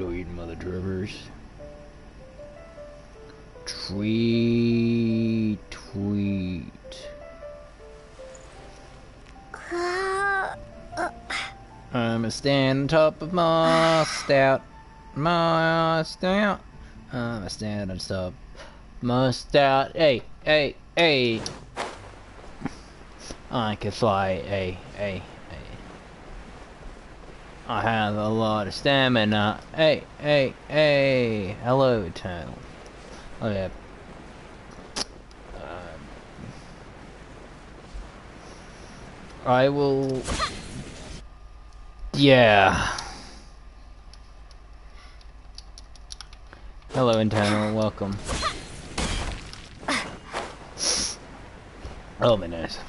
Tweet, mother drivers. Tweet. I'm a stand on top of my stout. I'm a stand on top. My stout. Hey. I can fly. Hey. I have a lot of stamina. Hey. Hello, Eternal. Oh yeah. I will. Yeah. Hello, Internal. Welcome. Oh my goodness.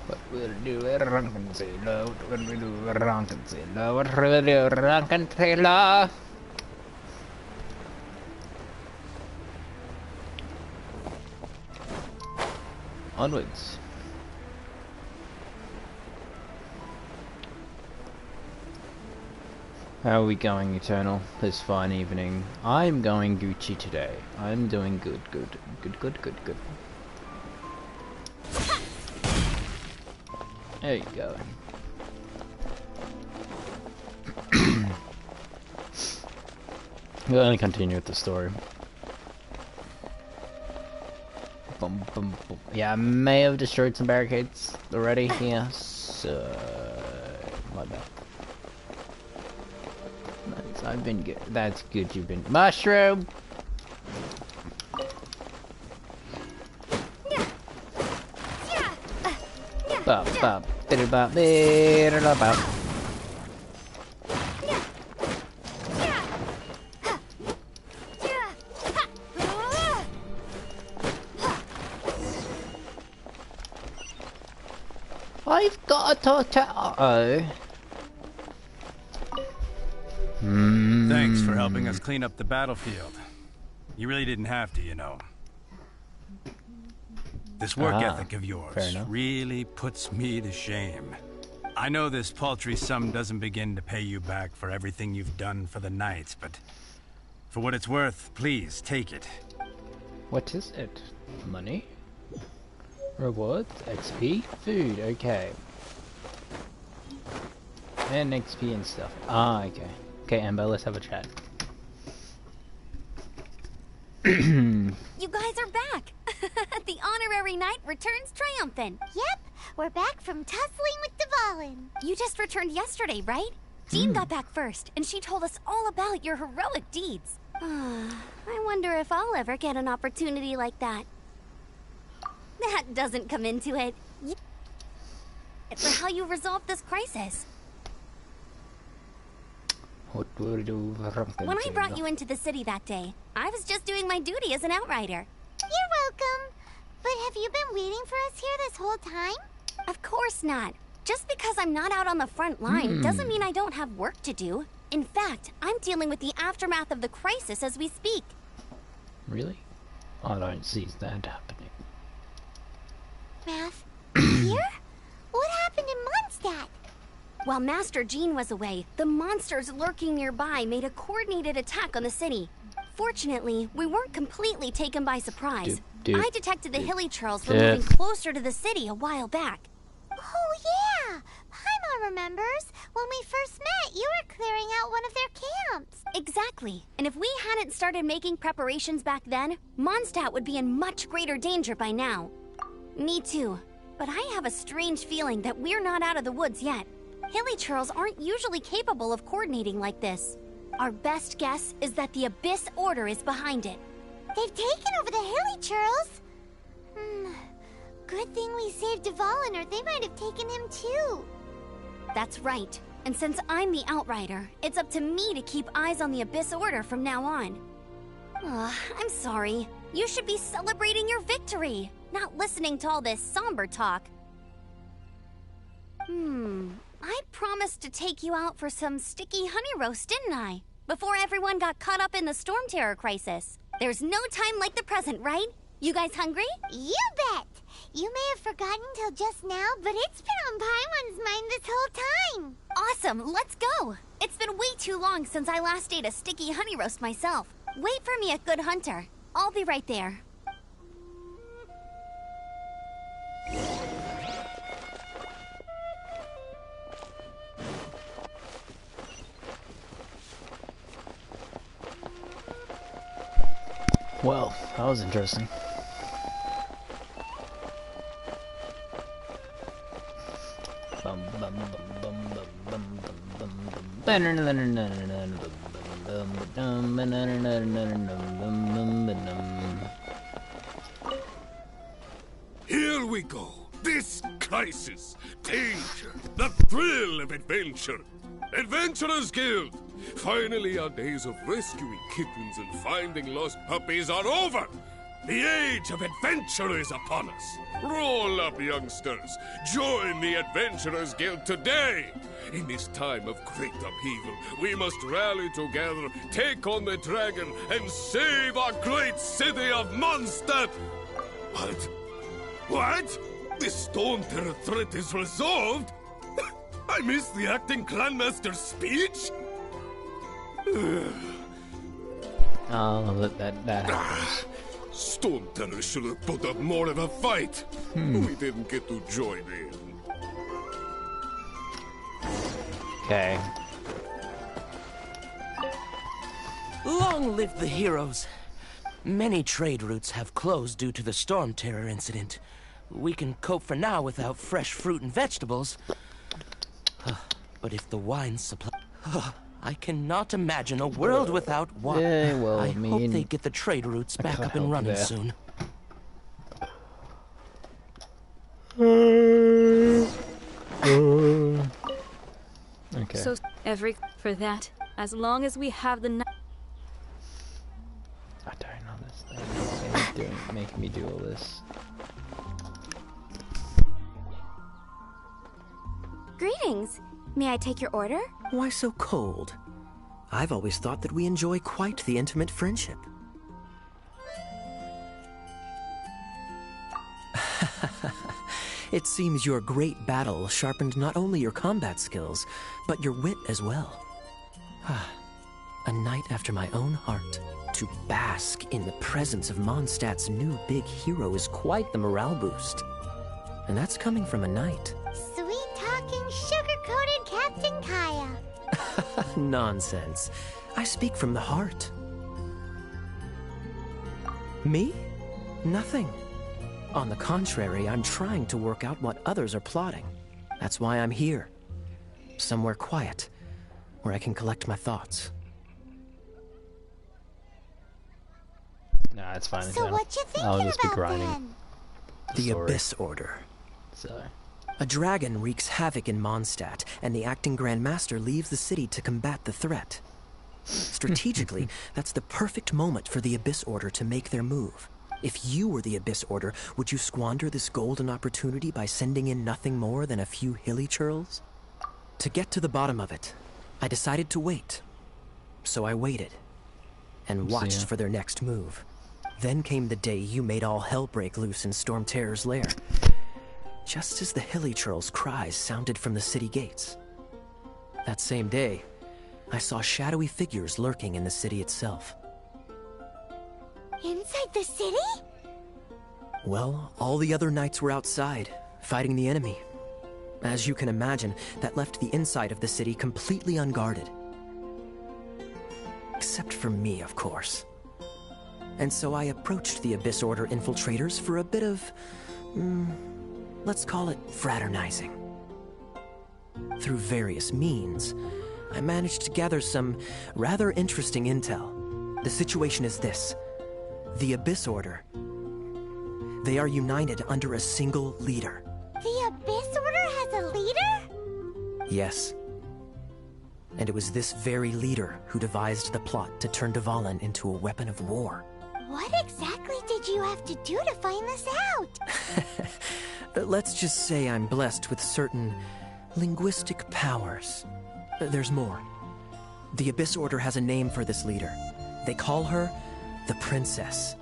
What we'll do, Rankin Sailor. What we'll do, Rankin Sailor. What we'll do, Rankin Sailor. Onwards. How are we going, Eternal? This fine evening. I'm going Gucci today. I'm doing good. There you go. We'll only continue with the story. Boom. Yeah, I may have destroyed some barricades already. Yeah, so my bad. Nice, I've been good. That's good. You've been mushroom. I've got a tortilla. Thanks for helping us clean up the battlefield. You really didn't have to, you know. This work ethic of yours really puts me to shame. I know this paltry sum doesn't begin to pay you back for everything you've done for the Knights, but for what it's worth, please take it. What is it? Money? Rewards? XP? Food, okay. And XP and stuff. Ah, okay. Okay, Amber, let's have a chat. You guys are back! The honorary knight returns triumphant. Yep, we're back from tussling with Dvalin. You just returned yesterday, right? Jean got back first, and she told us all about your heroic deeds. I wonder if I'll ever get an opportunity like that. That doesn't come into it. It's for how you resolve this crisis. What will do? When I brought you into the city that day, I was just doing my duty as an outrider. You're welcome. But have you been waiting for us here this whole time? Of course not. Just because I'm not out on the front line doesn't mean I don't have work to do. In fact, I'm dealing with the aftermath of the crisis as we speak. Really? I don't see that happening. Math? Here? What happened in Mondstadt? While Master Jean was away, the monsters lurking nearby made a coordinated attack on the city. Fortunately, we weren't completely taken by surprise. I detected the Hilly Churls were moving closer to the city a while back. Oh yeah! Paimon remembers. When we first met, you were clearing out one of their camps. Exactly. And if we hadn't started making preparations back then, Mondstadt would be in much greater danger by now. Me too. But I have a strange feeling that we're not out of the woods yet. Hilly Churls aren't usually capable of coordinating like this. Our best guess is that the Abyss Order is behind it. They've taken over the Hilly Churls? Good thing we saved Dvalin, or they might have taken him too. That's right. And since I'm the Outrider, it's up to me to keep eyes on the Abyss Order from now on. I'm sorry. You should be celebrating your victory, not listening to all this somber talk. I promised to take you out for some sticky honey roast, didn't I? Before everyone got caught up in the Storm Terror crisis. There's no time like the present, right? You guys hungry? You bet! You may have forgotten till just now, but it's been on Paimon's mind this whole time. Awesome, let's go! It's been way too long since I last ate a sticky honey roast myself. Wait for me at Good Hunter. I'll be right there. Well, that was interesting. Here we go. This crisis, danger, the thrill of adventure. Adventurers Guild. Finally, our days of rescuing kittens and finding lost puppies are over. The age of adventure is upon us. Roll up, youngsters. Join the Adventurers Guild today. In this time of great upheaval, we must rally together, take on the dragon, and save our great city of Mondstadt. What? What? The Storm Terror threat is resolved? I missed the acting clanmaster's speech? Oh, that happens. Storm Terror should have put up more of a fight. We didn't get to join in. Okay. Long live the heroes. Many trade routes have closed due to the Storm Terror incident. We can cope for now without fresh fruit and vegetables. But if the wine supply... I cannot imagine a world without wine. Yeah, well, I hope they get the trade routes back up and running soon. Okay. So for that, as long as we have the I don't know this thing. It's making me do all this. Greetings. May I take your order? Why so cold? I've always thought that we enjoy quite the intimate friendship. It seems your great battle sharpened not only your combat skills, but your wit as well. A knight after my own heart. To bask in the presence of Mondstadt's new big hero is quite the morale boost. And that's coming from a knight. Sweet-talking, sugar-coated Captain Kaya. Nonsense. I speak from the heart. Me? Nothing. On the contrary, I'm trying to work out what others are plotting. That's why I'm here. Somewhere quiet, where I can collect my thoughts. Nah, it's fine. So what you thinking I'll just be about grinding. then? The Abyss Order. So. A dragon wreaks havoc in Mondstadt, and the acting Grand Master leaves the city to combat the threat. Strategically, that's the perfect moment for the Abyss Order to make their move. If you were the Abyss Order, would you squander this golden opportunity by sending in nothing more than a few hilly churls? To get to the bottom of it, I decided to wait. So I waited, and watched for their next move. Then came the day you made all hell break loose in Storm Terror's lair. Just as the hilly churls' cries sounded from the city gates. That same day, I saw shadowy figures lurking in the city itself. Inside the city? Well, all the other knights were outside, fighting the enemy. As you can imagine, that left the inside of the city completely unguarded. Except for me, of course. And so I approached the Abyss Order infiltrators for a bit of... let's call it fraternizing. Through various means, I managed to gather some rather interesting intel. The situation is this. The Abyss Order. They are united under a single leader. The Abyss Order has a leader? Yes. And it was this very leader who devised the plot to turn Dvalin into a weapon of war. What exactly did you have to do to find this out? Let's just say I'm blessed with certain linguistic powers. There's more. The Abyss Order has a name for this leader. They call her the Princess.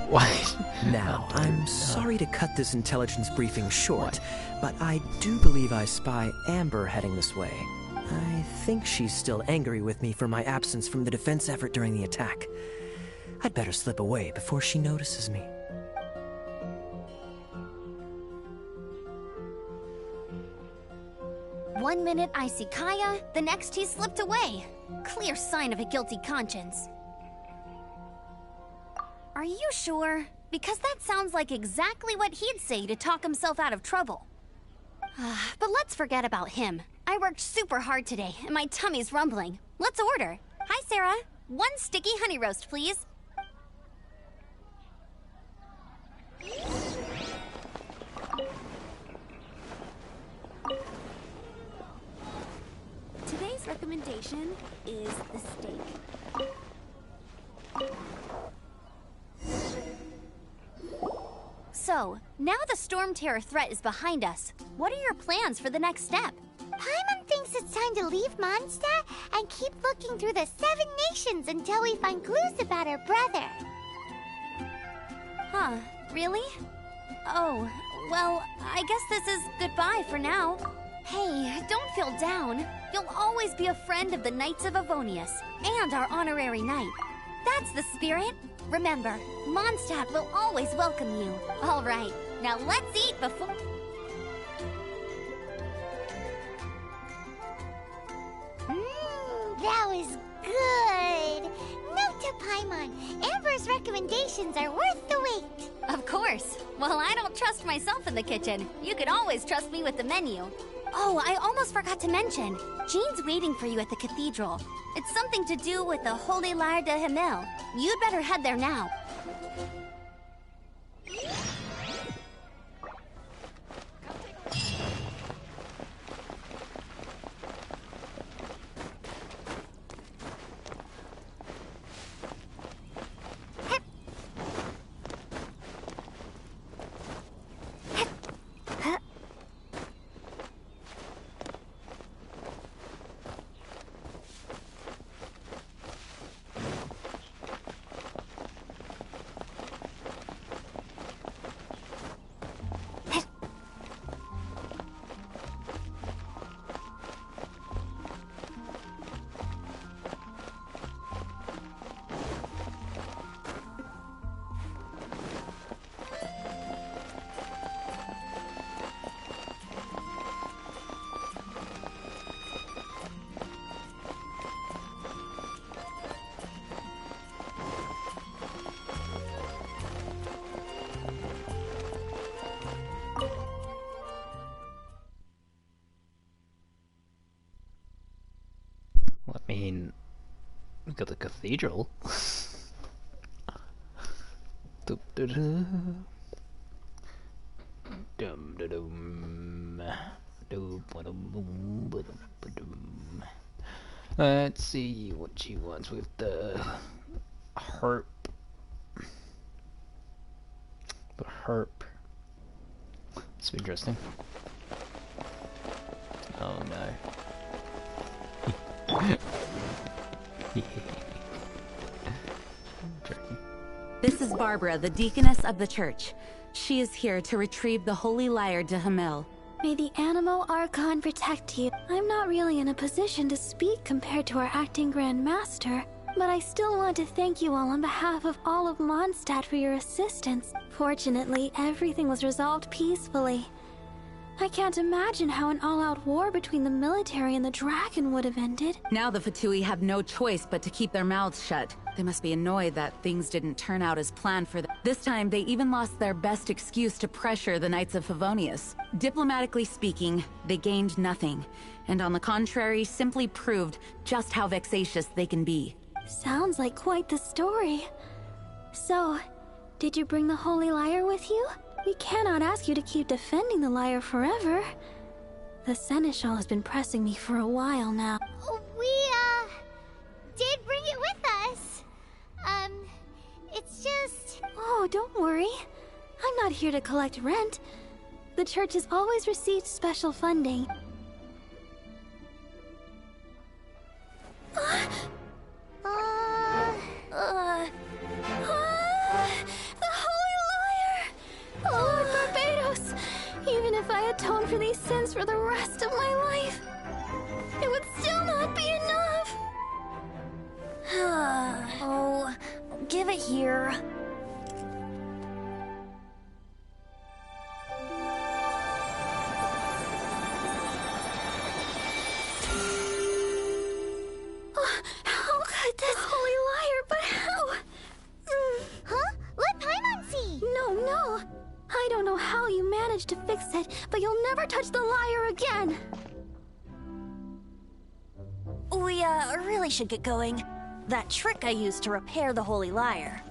What? Now, I'm sorry to cut this intelligence briefing short, but I do believe I spy Amber heading this way. I think she's still angry with me for my absence from the defense effort during the attack. I'd better slip away before she notices me. One minute I see Kaya, the next he slipped away. Clear sign of a guilty conscience. Are you sure? Because that sounds like exactly what he'd say to talk himself out of trouble. But let's forget about him. I worked super hard today, and my tummy's rumbling. Let's order. Hi, Sarah. 1 sticky honey roast, please. Today's recommendation is the steak. So, now the Storm Terror threat is behind us. What are your plans for the next step? Paimon thinks it's time to leave Mondstadt and keep looking through the 7 nations until we find clues about her brother. Huh, really? Oh, well, I guess this is goodbye for now. Hey, don't feel down. You'll always be a friend of the Knights of Avonius, and our honorary knight. That's the spirit. Remember, Mondstadt will always welcome you. All right, now let's eat before... That was good. Note to Paimon, Amber's recommendations are worth the wait. Of course. Well, I don't trust myself in the kitchen. You could always trust me with the menu. Oh, I almost forgot to mention. Jean's waiting for you at the cathedral. It's something to do with the Holy Lyre de Himmel. You'd better head there now. I mean, we got the cathedral. Let's see what she wants with the herp. The herp. It's interesting. Oh no. This is Barbara, the deaconess of the church. She is here to retrieve the Holy Lyre de Himmel. May the Animo Archon protect you. I'm not really in a position to speak compared to our acting Grand Master, but I still want to thank you all on behalf of all of Mondstadt for your assistance. Fortunately, everything was resolved peacefully. I can't imagine how an all-out war between the military and the dragon would have ended. Now the Fatui have no choice but to keep their mouths shut. They must be annoyed that things didn't turn out as planned for them. This time, they even lost their best excuse to pressure the Knights of Favonius. Diplomatically speaking, they gained nothing, and on the contrary, simply proved just how vexatious they can be. Sounds like quite the story. So, did you bring the Holy Lyre with you? We cannot ask you to keep defending the lyre forever. The Seneschal has been pressing me for a while now. We, did bring it with us. It's just... Oh, don't worry. I'm not here to collect rent. The church has always received special funding. The atone for these sins for the rest of my life, it would still not be enough. Oh, give it here. How could this holy liar, but how? Huh? Let Paimon see! No. I don't know how you managed to fix it, but you'll never touch the lyre again. We, really should get going. That trick I used to repair the holy lyre.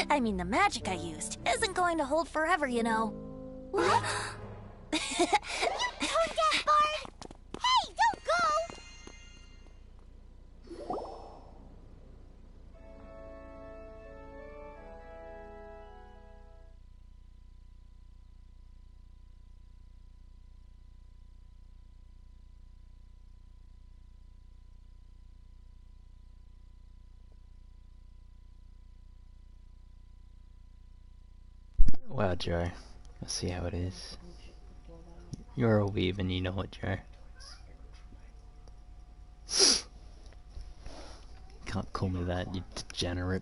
I mean, the magic I used isn't going to hold forever, you know. What? You tone-deaf bard! Hey, don't go! Wow, Joe. Let's see how it is. You're a weeb and you know it, Joe. Can't call me that, you degenerate.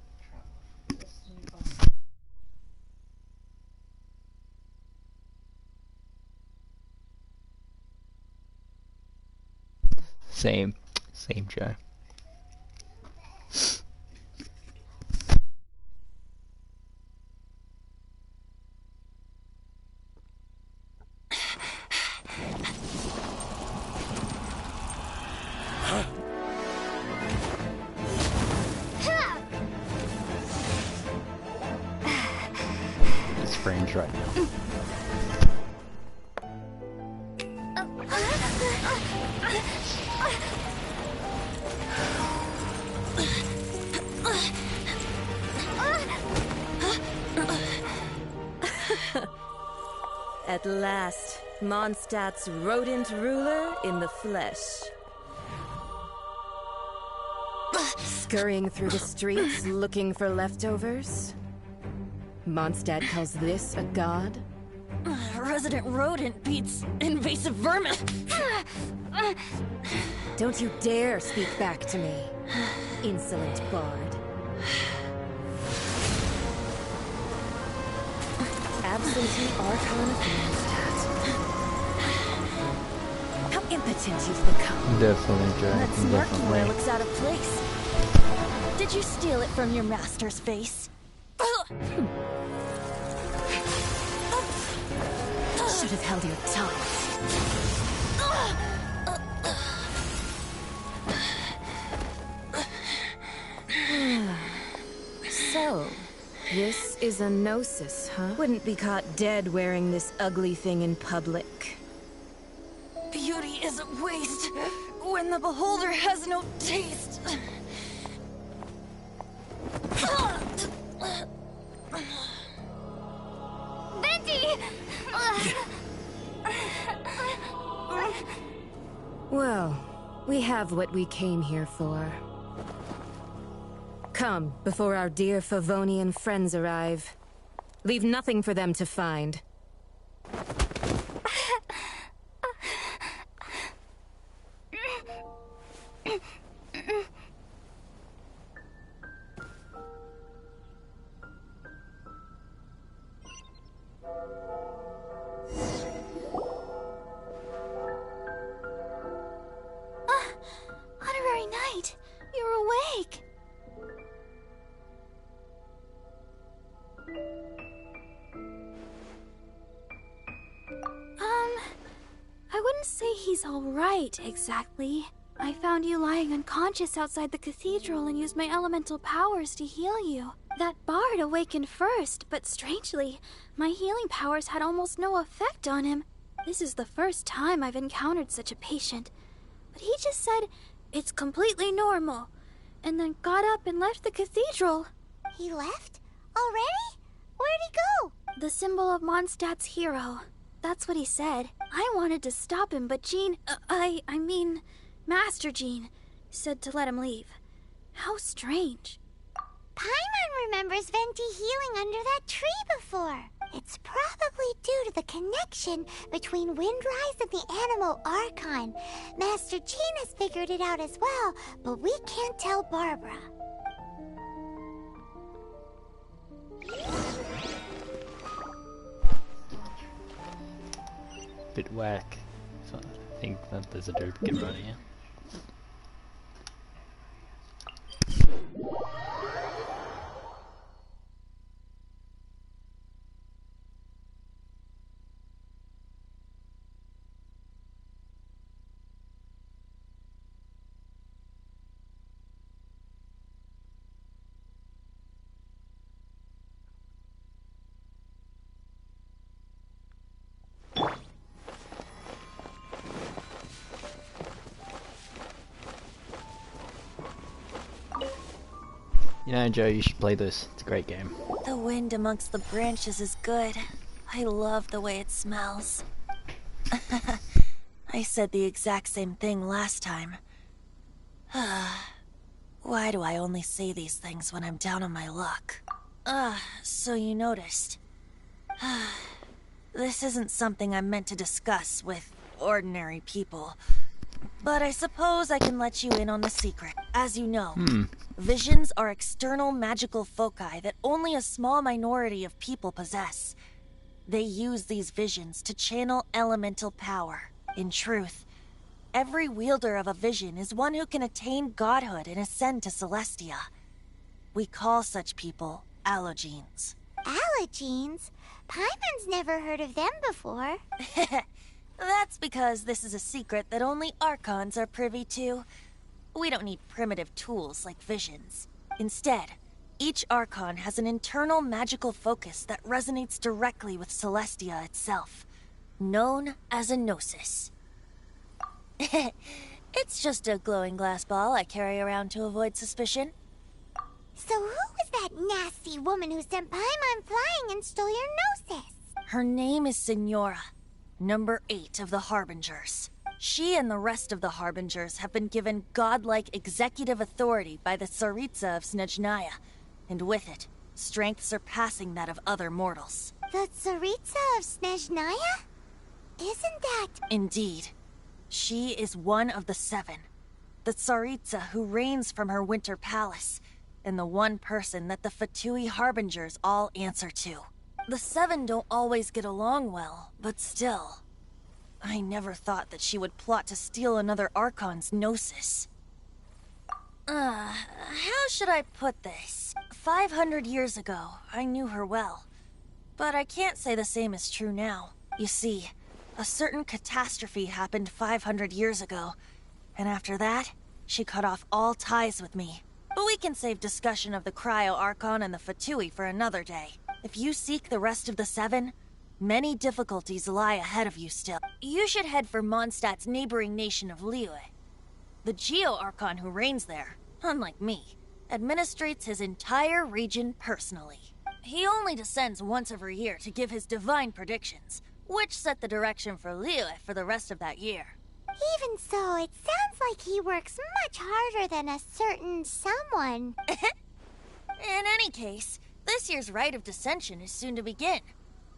Same, Joe. It's frames right now. At last, Mondstadt's rodent ruler in the flesh. Scurrying through the streets looking for leftovers? Mondstadt calls this a god? Resident rodent beats invasive vermin. Don't you dare speak back to me, insolent bard. Absentee Archon of Mondstadt. How impotent you've become. Definitely, Joe. That smirky Definitely. one looks out of place. Did you steal it from your master's face? Should have held your tongue. So, this is a gnosis, huh? Wouldn't be caught dead wearing this ugly thing in public. Beauty is a waste when the beholder has no taste. Venti! Well, we have what we came here for. Come, before our dear Favonian friends arrive. Leave nothing for them to find. Honorary Knight, you're awake. I wouldn't say he's alright, exactly. I found you lying unconscious outside the cathedral and used my elemental powers to heal you. That bard awakened first, but strangely, my healing powers had almost no effect on him. This is the first time I've encountered such a patient. But he just said, it's completely normal, and then got up and left the cathedral. He left? Already? Where'd he go? The symbol of Mondstadt's hero. That's what he said. I wanted to stop him, but Jean, I mean, Master Jean, said to let him leave. How strange. Paimon remembers Venti healing under that tree before. It's probably due to the connection between Windrise and the Animal Archon. Master Jean has figured it out as well, but we can't tell Barbara. Bit whack. So I think that there's a duplicate right here. You know, Joe, you should play this. It's a great game. The wind amongst the branches is good. I love the way it smells. I said the exact same thing last time. Why do I only say these things when I'm down on my luck? So you noticed. This isn't something I'm meant to discuss with ordinary people. But I suppose I can let you in on the secret. As you know, visions are external magical foci that only a small minority of people possess. They use these visions to channel elemental power. In truth, every wielder of a vision is one who can attain godhood and ascend to Celestia. We call such people allogenes. Allogenes? Paimon's never heard of them before. That's because this is a secret that only Archons are privy to. We don't need primitive tools like visions. Instead, each Archon has an internal magical focus that resonates directly with Celestia itself, known as a gnosis. It's just a glowing glass ball I carry around to avoid suspicion. So who was that nasty woman who sent Paimon flying and stole your gnosis? Her name is Signora. Number 8 of the Harbingers. She and the rest of the Harbingers have been given godlike executive authority by the Tsaritsa of Snezhnaya, and with it, strength surpassing that of other mortals. The Tsaritsa of Snezhnaya? Isn't that... Indeed. She is one of the 7. The Tsaritsa who reigns from her winter palace, and the one person that the Fatui Harbingers all answer to. The 7 don't always get along well, but still. I never thought that she would plot to steal another Archon's gnosis. How should I put this? 500 years ago, I knew her well. But I can't say the same is true now. You see, a certain catastrophe happened 500 years ago, and after that, she cut off all ties with me. But we can save discussion of the Cryo Archon and the Fatui for another day. If you seek the rest of the 7, many difficulties lie ahead of you still. You should head for Mondstadt's neighboring nation of Liyue. The Geo-Archon who reigns there, unlike me, administrates his entire region personally. He only descends once every year to give his divine predictions, which set the direction for Liyue for the rest of that year. Even so, it sounds like he works much harder than a certain someone. In any case, this year's Rite of Descension is soon to begin.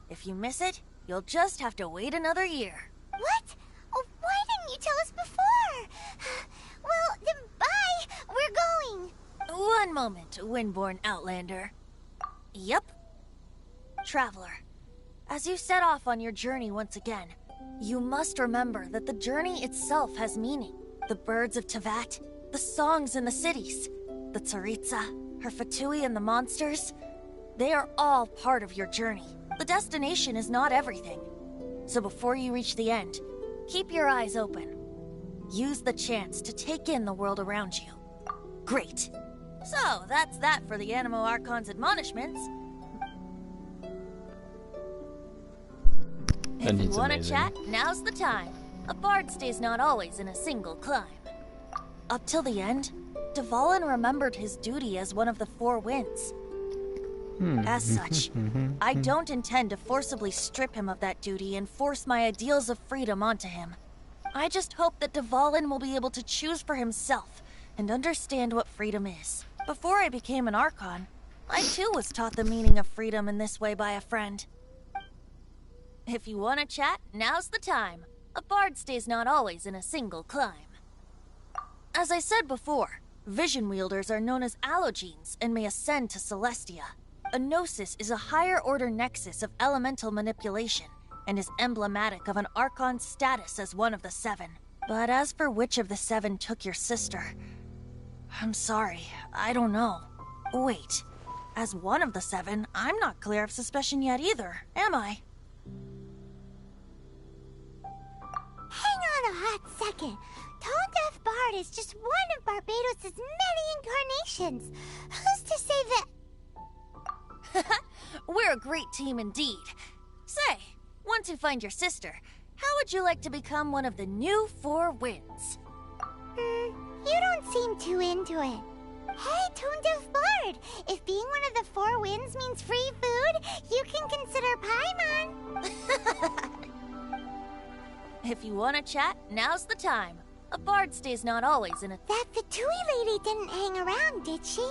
If you miss it, you'll just have to wait another year. What? Oh, why didn't you tell us before? Well, then bye! We're going! One moment, Windborn Outlander. Yup. Traveler, as you set off on your journey once again, you must remember that the journey itself has meaning. The birds of Tevat, the songs in the cities, the Tsaritsa, her Fatui and the monsters, they are all part of your journey. The destination is not everything. So before you reach the end, keep your eyes open. Use the chance to take in the world around you. Great. So, that's that for the Animo Archon's admonishments. If you want to chat, now's the time. A bard stays not always in a single climb. Up till the end, Dvalin remembered his duty as one of the 4 winds. As such, I don't intend to forcibly strip him of that duty and force my ideals of freedom onto him. I just hope that Dvalin will be able to choose for himself and understand what freedom is. Before I became an Archon, I too was taught the meaning of freedom in this way by a friend. If you want to chat, now's the time. A bard stays not always in a single climb. As I said before, vision wielders are known as allogenes and may ascend to Celestia. A gnosis is a higher-order nexus of elemental manipulation and is emblematic of an Archon's status as one of the seven. But as for which of the seven took your sister, I'm sorry, I don't know. Wait, as one of the seven, I'm not clear of suspicion yet either, am I? Hang on a hot second. Tone Deaf Bard is just one of Barbados' many incarnations. Who's to say that... We're a great team indeed. Say, once you find your sister, how would you like to become one of the new Four Winds? You don't seem too into it. Hey, Tone Deaf Bard, if being one of the Four Winds means free food, you can consider Paimon. If you want to chat, now's the time. A bard stays not always in a... That Fatui lady didn't hang around, did she?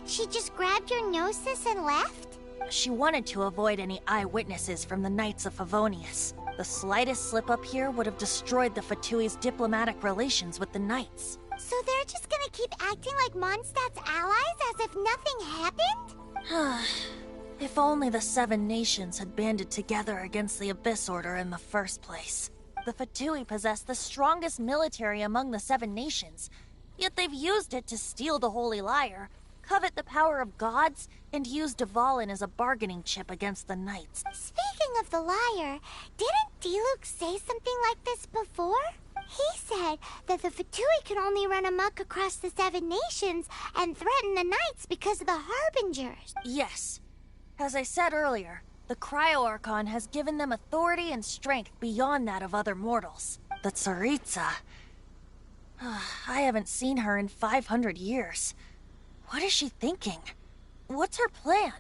She just grabbed your gnosis and left? She wanted to avoid any eyewitnesses from the Knights of Favonius. The slightest slip-up here would have destroyed the Fatui's diplomatic relations with the Knights. So they're just gonna keep acting like Mondstadt's allies as if nothing happened? If only the Seven Nations had banded together against the Abyss Order in the first place. The Fatui possess the strongest military among the Seven Nations, yet they've used it to steal the Holy Lyre, covet the power of gods, and use Dvalin as a bargaining chip against the Knights. Speaking of the Lyre, didn't Diluc say something like this before? He said that the Fatui can only run amok across the Seven Nations and threaten the Knights because of the Harbingers. Yes. As I said earlier, the Cryo-Archon has given them authority and strength beyond that of other mortals. The Tsaritsa... I haven't seen her in 500 years. What is she thinking? What's her plan?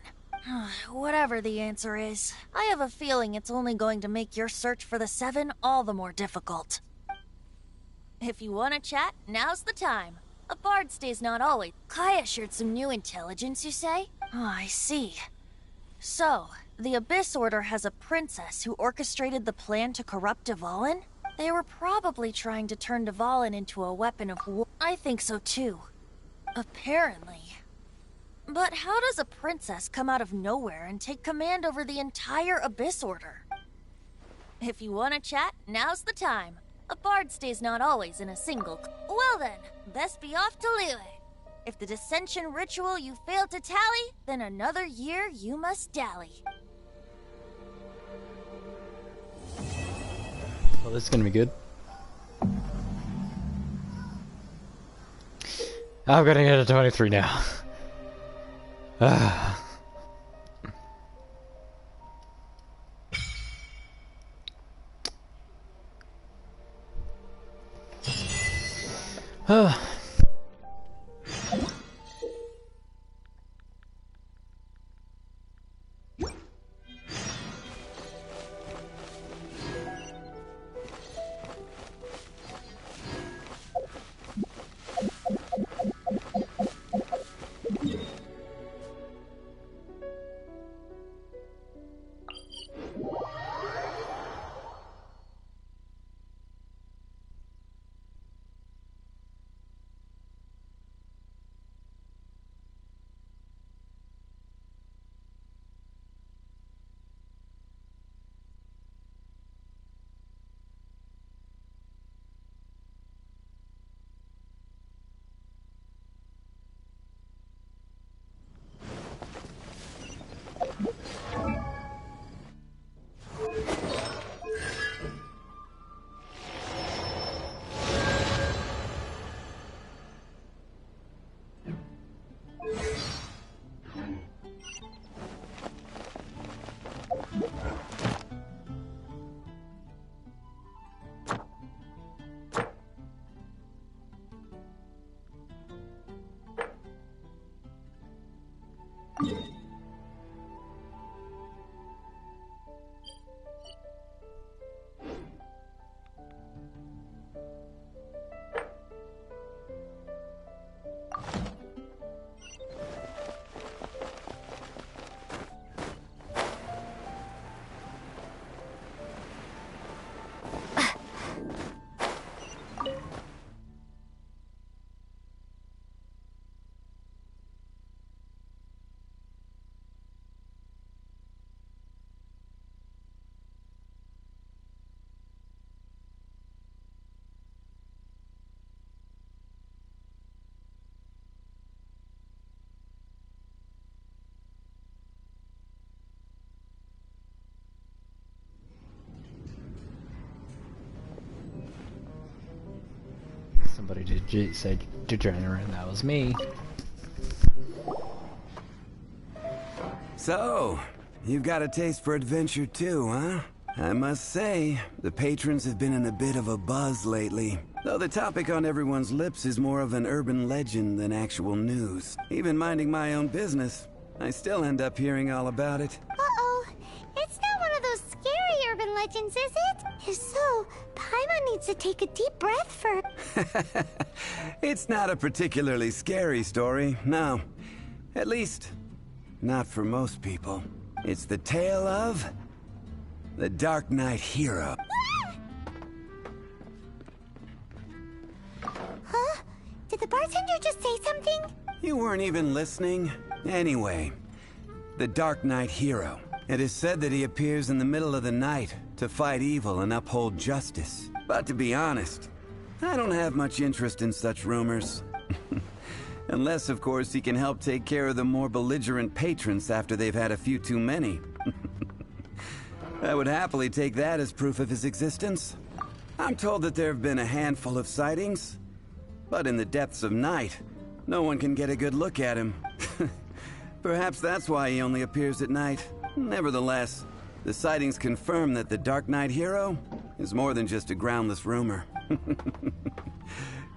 Whatever the answer is, I have a feeling it's only going to make your search for the Seven all the more difficult. If you want to chat, now's the time. A bard stays not always. Kaya shared some new intelligence, you say? Oh, I see. So, the Abyss Order has a princess who orchestrated the plan to corrupt Dvalin? They were probably trying to turn Dvalin into a weapon of war. I think so too. Apparently. But how does a princess come out of nowhere and take command over the entire Abyss Order? If you want to chat, now's the time. A bard stays not always in a single... Well then, best be off to Liyue. If the dissension ritual you failed to tally, then another year you must dally. Well, this is gonna be good. I'm gonna get to 23 now. Somebody did say degenerate, and that was me. So, you've got a taste for adventure too, huh? I must say, the patrons have been in a bit of a buzz lately. Though the topic on everyone's lips is more of an urban legend than actual news. Even minding my own business, I still end up hearing all about it. Uh-oh. It's not one of those scary urban legends, is it? If so, Paimon needs to take a deep breath for... It's not a particularly scary story, no. At least, not for most people. It's the tale of... the Dark Knight Hero. Huh? Did the bartender just say something? You weren't even listening. Anyway, the Dark Knight Hero. It is said that he appears in the middle of the night to fight evil and uphold justice. But to be honest, I don't have much interest in such rumors. Unless, of course, he can help take care of the more belligerent patrons after they've had a few too many. I would happily take that as proof of his existence. I'm told that there have been a handful of sightings, but in the depths of night, no one can get a good look at him. Perhaps that's why he only appears at night. Nevertheless, the sightings confirm that the Dark Knight Hero is more than just a groundless rumor.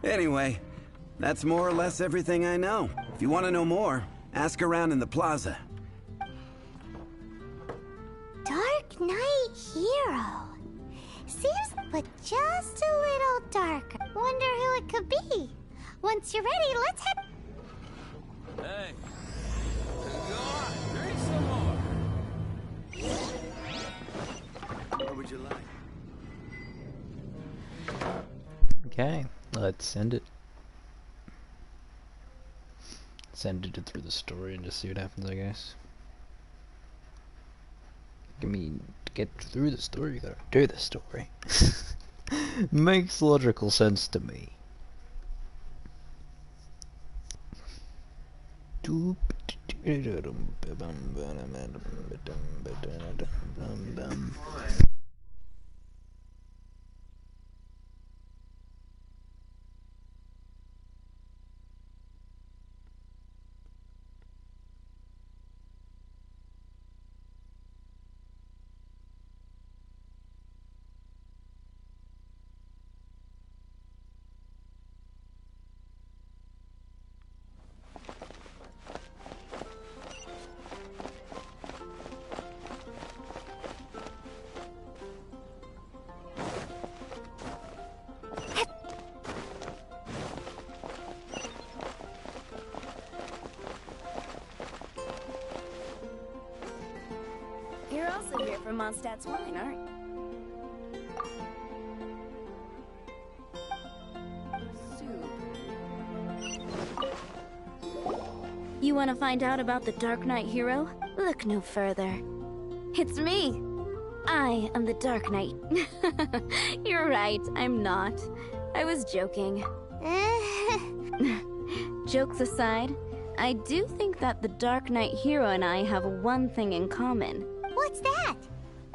Anyway, that's more or less everything I know. If you want to know more, ask around in the plaza. Dark Knight Hero. Seems but just a little darker. Wonder who it could be. Once you're ready, let's head... Hey. Go on, drink some more. What would you like? Okay, let's send it. Send it through the story and just see what happens, I guess. I mean, to get through the story, you gotta do the story. Makes logical sense to me. You're also here for Mondstadt's wine, aren't you? You want to find out about the Dark Knight Hero? Look no further. It's me! I am the Dark Knight. You're right, I'm not. I was joking. Jokes aside, I do think that the Dark Knight Hero and I have one thing in common. What's that?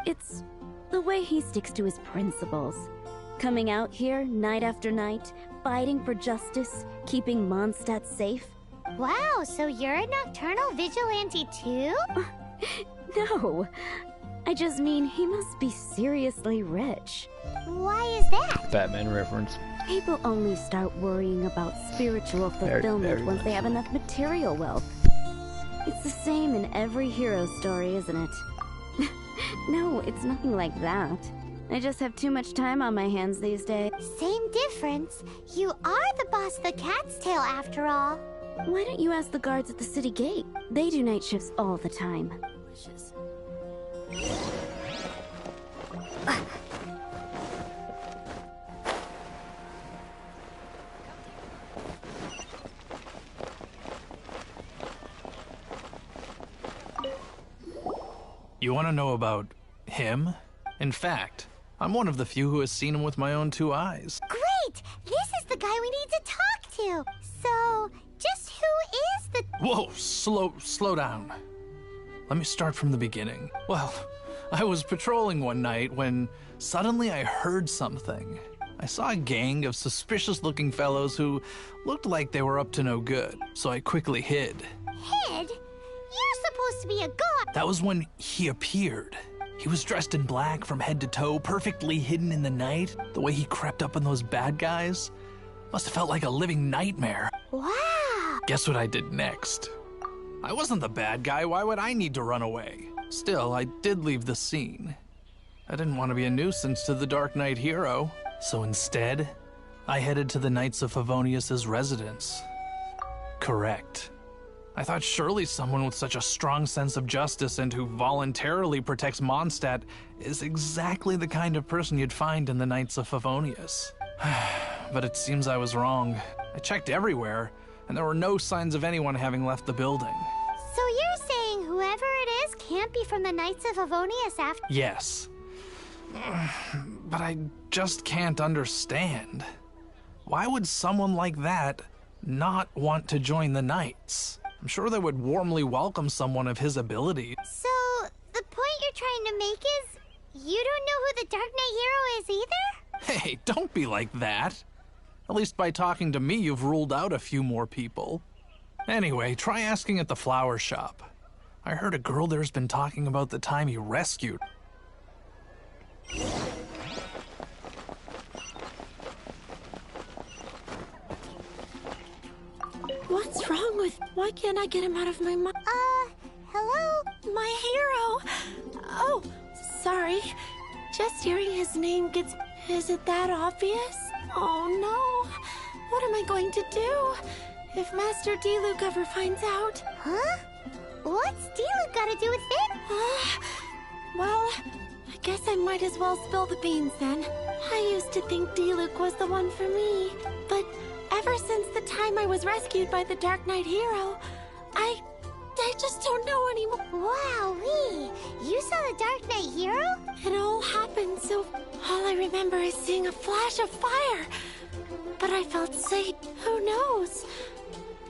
It's the way he sticks to his principles. Coming out here night after night, fighting for justice, keeping Mondstadt safe. Wow, so you're a nocturnal vigilante too? No, I just mean he must be seriously rich. Why is that? Batman reference. People only start worrying about spiritual fulfillment once they have enough material wealth. It's the same in every hero story, isn't it? No, it's nothing like that. I just have too much time on my hands these days. Same difference. You are the boss of the Cat's Tail after all. Why don't you ask the guards at the city gate? They do night shifts all the time. You want to know about him? In fact, I'm one of the few who has seen him with my own two eyes. Great! This is the guy we need to talk to. So, just who is the... Whoa, slow down. Let me start from the beginning. Well, I was patrolling one night when suddenly I heard something. I saw a gang of suspicious-looking fellows who looked like they were up to no good, so I quickly hid. Hid? You're supposed to be a god! That was when he appeared. He was dressed in black from head to toe, perfectly hidden in the night. The way he crept up on those bad guys must have felt like a living nightmare. Wow! Guess what I did next? I wasn't the bad guy. Why would I need to run away? Still, I did leave the scene. I didn't want to be a nuisance to the Dark Knight hero, so instead, I headed to the Knights of Favonius' residence. Correct. I thought surely someone with such a strong sense of justice and who voluntarily protects Mondstadt is exactly the kind of person you'd find in the Knights of Favonius. But it seems I was wrong. I checked everywhere, and there were no signs of anyone having left the building. So you're saying whoever it is can't be from the Knights of Favonius after— Yes. But I just can't understand. Why would someone like that not want to join the Knights? I'm sure they would warmly welcome someone of his ability. So, the point you're trying to make is you don't know who the Dark Knight hero is either? Hey, don't be like that. At least by talking to me, you've ruled out a few more people. Anyway, try asking at the flower shop. I heard a girl there's been talking about the time you rescued. What's wrong with... Why can't I get him out of my mind? Hello? My hero! Oh, sorry. Just hearing his name gets... Is it that obvious? Oh no. What am I going to do? If Master Diluc ever finds out... Huh? What's Diluc got to do with it? Well, I guess I might as well spill the beans then. I used to think Diluc was the one for me, but ever since the time I was rescued by the Dark Knight hero, I just don't know anymore. Wowee! You saw the Dark Knight hero? It all happened, so all I remember is seeing a flash of fire. But I felt safe. Who knows?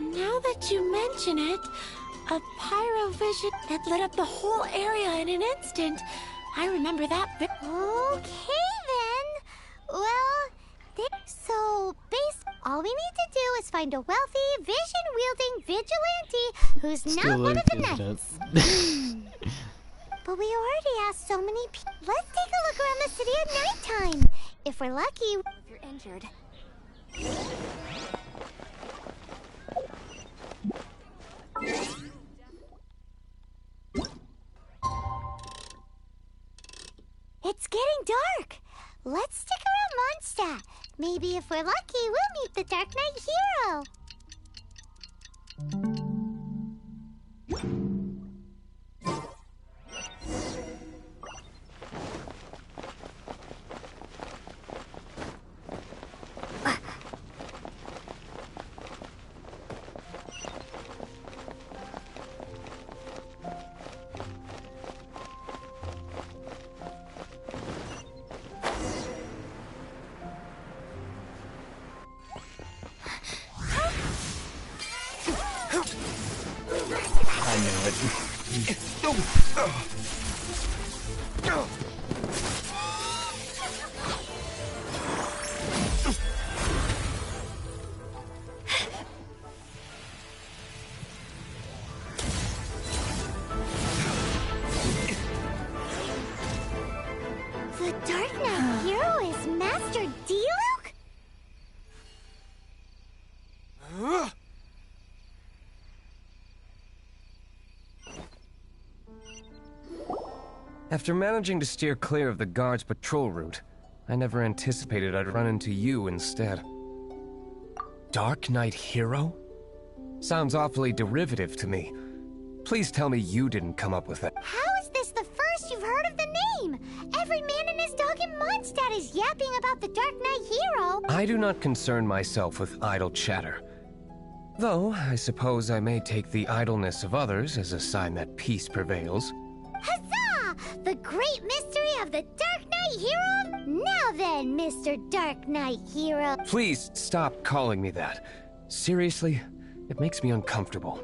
Now that you mention it, a pyro vision that lit up the whole area in an instant. I remember that bit. Okay then. Well, so all we need to do is find a wealthy, vision-wielding vigilante who's Still not one of the exists. knights. But we already asked so many people. Let's take a look around the city at nighttime. If we're lucky, If you're injured. It's getting dark. Let's stick around Mondstadt. Maybe if we're lucky, we'll meet the Dark Knight hero. I knew it. The Dark Knight hero is Master Diluc? After managing to steer clear of the guard's patrol route, I never anticipated I'd run into you instead. Dark Knight hero? Sounds awfully derivative to me. Please tell me you didn't come up with it. How is this the first you've heard of the name? Every man and his dog in Mondstadt is yapping about the Dark Knight hero. I do not concern myself with idle chatter. Though, I suppose I may take the idleness of others as a sign that peace prevails. Huzzah! The great mystery of the Dark Knight hero? Now then, Mr. Dark Knight hero. Please stop calling me that. Seriously, it makes me uncomfortable.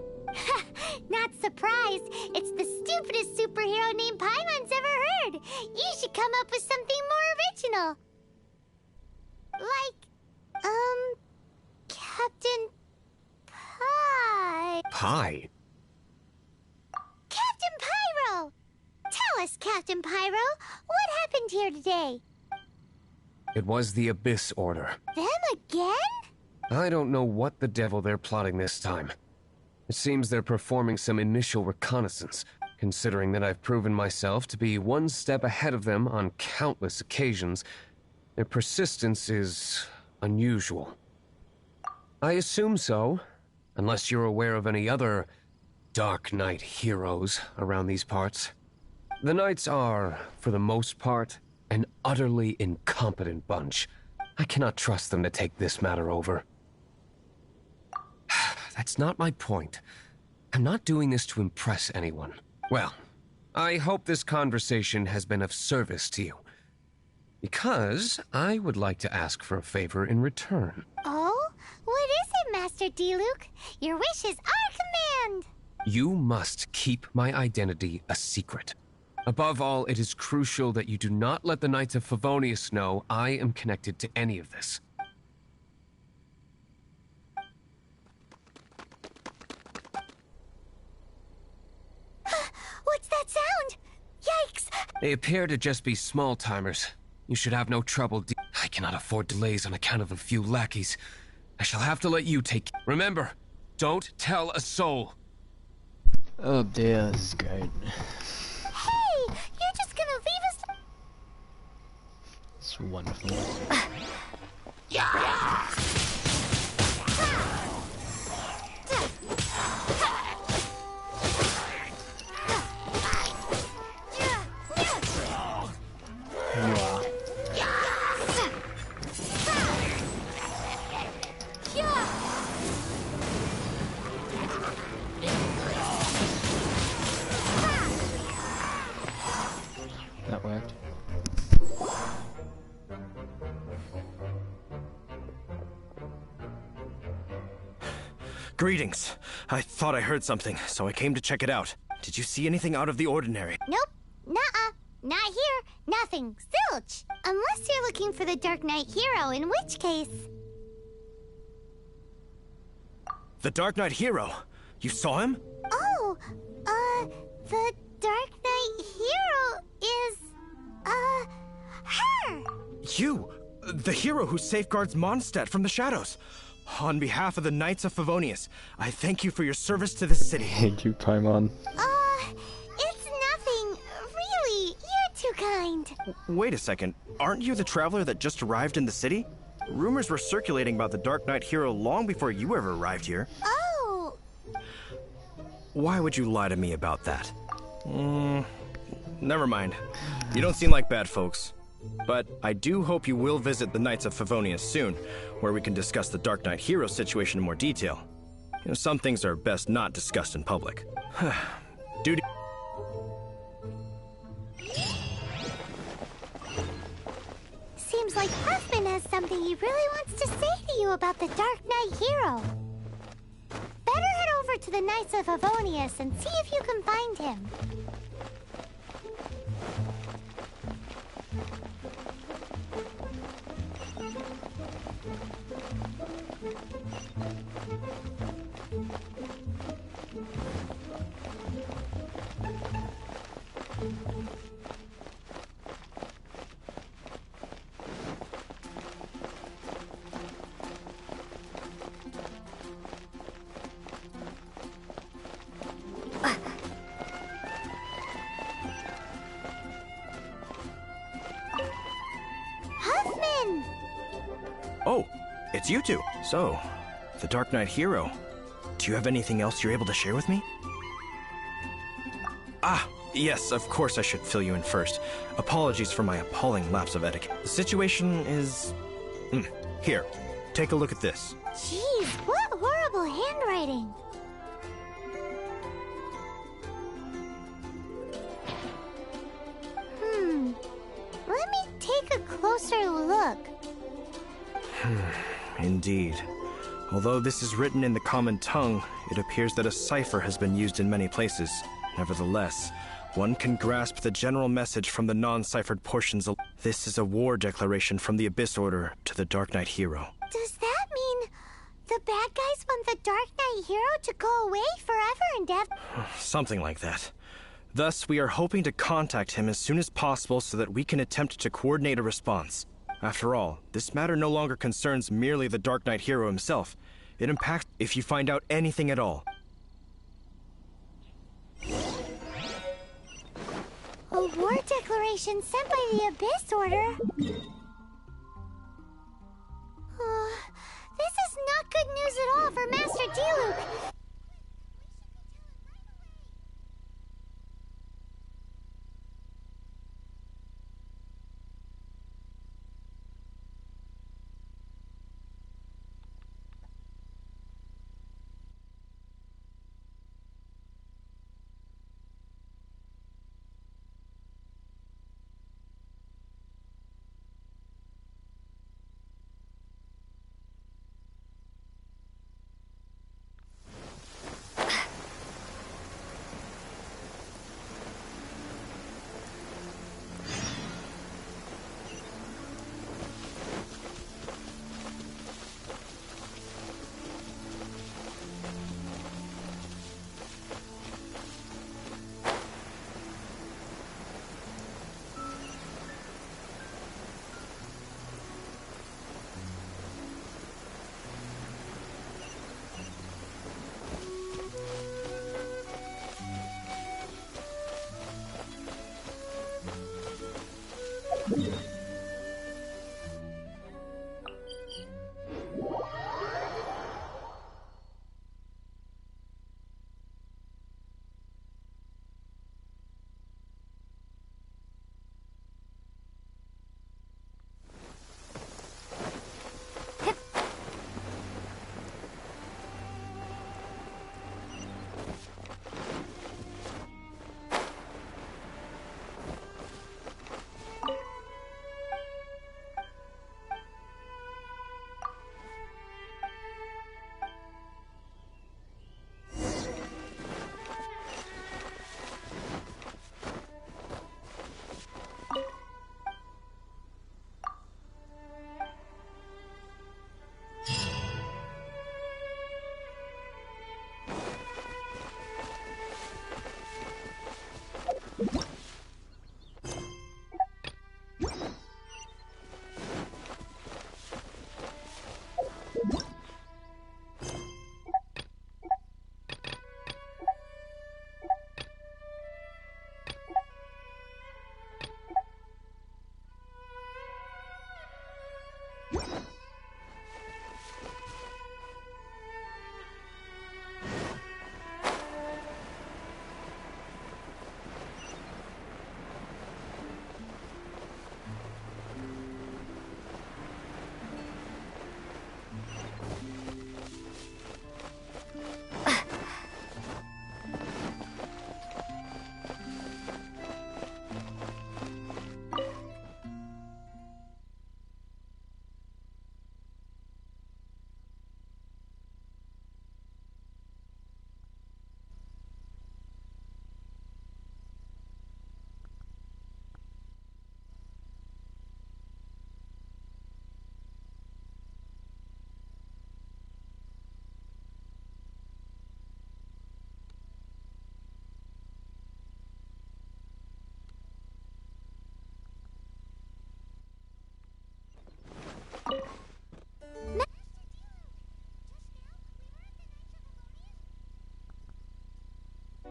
Not surprised. It's the stupidest superhero name Paimon's ever heard. You should come up with something more original. Captain Pie. Pie? Captain Pyro! Tell us, Captain Pyro, what happened here today? It was the Abyss Order. Them again? I don't know what the devil they're plotting this time. It seems they're performing some initial reconnaissance, considering that I've proven myself to be one step ahead of them on countless occasions. Their persistence is unusual. I assume so, unless you're aware of any other Dark Knight heroes around these parts. The Knights are, for the most part, an utterly incompetent bunch. I cannot trust them to take this matter over. That's not my point. I'm not doing this to impress anyone. Well, I hope this conversation has been of service to you. Because I would like to ask for a favor in return. Oh? What is it, Master Diluc? Your wish is our command! You must keep my identity a secret. Above all, it is crucial that you do not let the Knights of Favonius know I am connected to any of this. What's that sound? Yikes! They appear to just be small-timers. You should have no trouble. I cannot afford delays on account of a few lackeys. I shall have to let you take... Remember, don't tell a soul. Oh dear, this is great. Hey! You're just gonna leave us... It's wonderful. That worked. Greetings. I thought I heard something, so I came to check it out. Did you see anything out of the ordinary? Nope. Nuh-uh. Not here. Nothing. Zilch. Unless you're looking for the Dark Knight hero, in which case... The Dark Knight hero? You saw him? Oh, the Dark Knight hero is, her! You! The hero who safeguards Mondstadt from the shadows. On behalf of the Knights of Favonius, I thank you for your service to this city. Thank you, Paimon. It's nothing. Really, you're too kind. Wait a second. Aren't you the traveler that just arrived in the city? Rumors were circulating about the Dark Knight hero long before you ever arrived here. Oh! Why would you lie to me about that? Never mind. You don't seem like bad folks. But I do hope you will visit the Knights of Favonius soon, where we can discuss the Dark Knight hero situation in more detail. You know, some things are best not discussed in public. Duty. Seems like Huffman has something he really wants to say to you about the Dark Knight hero. Better head over to the Knights of Favonius and see if you can find him. Huffman! Oh, it's you two. So, the Dark Knight hero. Do you have anything else you're able to share with me? Ah, yes, of course I should fill you in first. Apologies for my appalling lapse of etiquette. The situation is... Here, take a look at this. Jeez, what horrible handwriting. Let me take a closer look. Indeed. Although this is written in the common tongue, it appears that a cipher has been used in many places. Nevertheless, one can grasp the general message from the non-ciphered portions. This is a war declaration from the Abyss Order to the Dark Knight hero. Does that mean The bad guys want the Dark Knight hero to go away forever and ever. Something like that. Thus, we are hoping to contact him as soon as possible so that we can attempt to coordinate a response. After all, this matter no longer concerns merely the Dark Knight hero himself. It impacts if you find out anything at all. A war declaration sent by the Abyss Order. This is not good news at all for Master Diluc.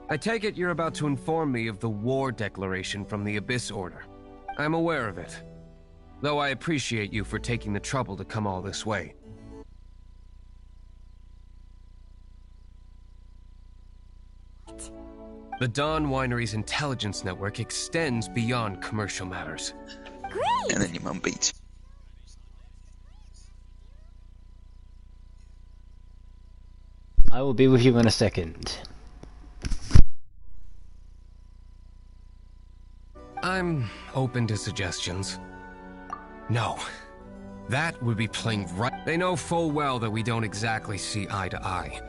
I take it you're about to inform me of the war declaration from the Abyss Order. I'm aware of it, though I appreciate you for taking the trouble to come all this way. The Dawn Winery's intelligence network extends beyond commercial matters. Great! And then your mum beats. I will be with you in a second. I'm open to suggestions. No. That would be playing right. They know full well that we don't exactly see eye to eye.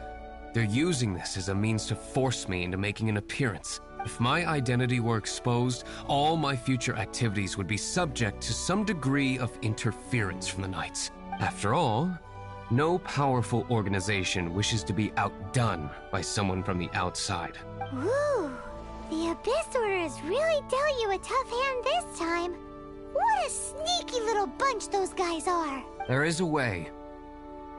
They're using this as a means to force me into making an appearance. If my identity were exposed, all my future activities would be subject to some degree of interference from the Knights. After all, No powerful organization wishes to be outdone by someone from the outside. Woo! The Abyss Order has really dealt you a tough hand this time. What a sneaky little bunch those guys are. There is a way.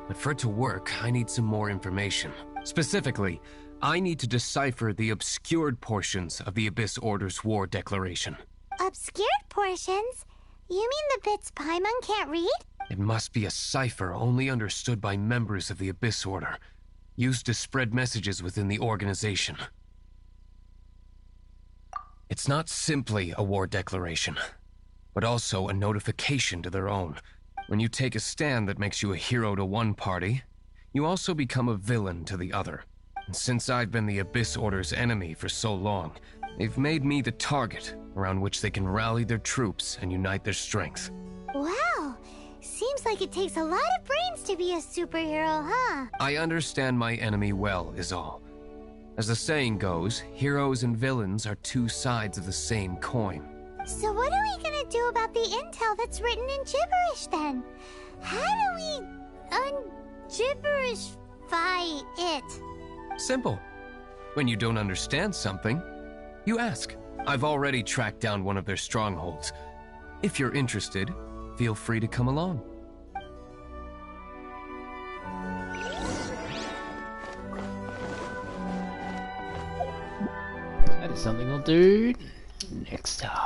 But for it to work, I need some more information. Specifically, I need to decipher the obscured portions of the Abyss Order's war declaration. Obscured portions? You mean the bits Paimon can't read? It must be a cipher only understood by members of the Abyss Order, used to spread messages within the organization. It's not simply a war declaration, but also a notification to their own. When you take a stand that makes you a hero to one party, you also become a villain to the other. And since I've been the Abyss Order's enemy for so long, they've made me the target around which they can rally their troops and unite their strength. Wow! Seems like it takes a lot of brains to be a superhero, huh? I understand my enemy well, is all. As the saying goes, heroes and villains are two sides of the same coin. So what are we gonna do about the intel that's written in gibberish then? How do we un-gibberishify it? Simple. When you don't understand something, you ask. I've already tracked down one of their strongholds. If you're interested, feel free to come along. That is something we'll do next time.